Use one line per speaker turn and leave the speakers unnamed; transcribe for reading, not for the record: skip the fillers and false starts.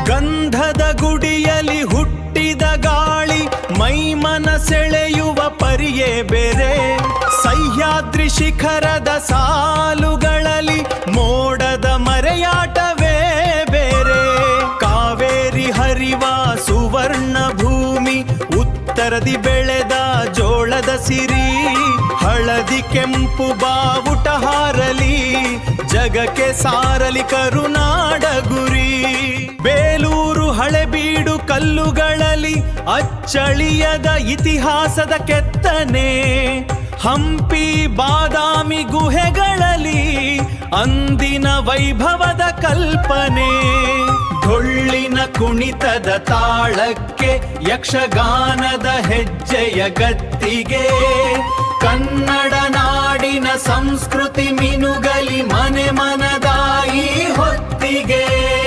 ಗಂಧದ ಗುಡಿಯಲ್ಲಿ ಹುಟ್ಟಿದ ಗಾಳಿ ಮೈಮನ ಸೆಳೆಯುವ ಪರಿಯೇ ಬೇರೆ. ಸಹ್ಯಾದ್ರಿ ಶಿಖರದ ಸಾಲುಗಳಲ್ಲಿ ಮೋಡದ ಮರೆಯಾಟವೇ ಬೇರೆ. ಕಾವೇರಿ ಹರಿವ ಸುವರ್ಣ ಭೂಮಿ, ಉತ್ತರದಿ ಬೆಳೆದ ಜೋಳದ ಸಿರಿ. ಹಳದಿ ಕೆಂಪು ಬಾವುಟ ಹಾರಲಿ, ಜಗಕ್ಕೆ ಸಾರಲಿ ಕರುನಾಡ ಗುರಿ. ಬೇಲೂರು ಹಳೆಬೀಡು ಕಲ್ಲುಗಳಲ್ಲಿ ಅಚ್ಚಳಿಯದ ಇತಿಹಾಸದ ಕೆತ್ತನೆ. ಹಂಪಿ ಬಾದಾಮಿ ಗುಹೆಗಳಲ್ಲಿ ಅಂದಿನ ವೈಭವದ ಕಲ್ಪನೆ. ಡೊಳ್ಳಿನ ಕುಣಿತದ ತಾಳಕ್ಕೆ ಯಕ್ಷಗಾನದ ಹೆಜ್ಜೆಯ ಗತ್ತಿಗೆ. ಕನ್ನಡ ನಾಡಿನ ಸಂಸ್ಕೃತಿ ಮಿನುಗಲಿ ಮನೆ ಮನದಾಯಿ ಹೊತ್ತಿಗೆ.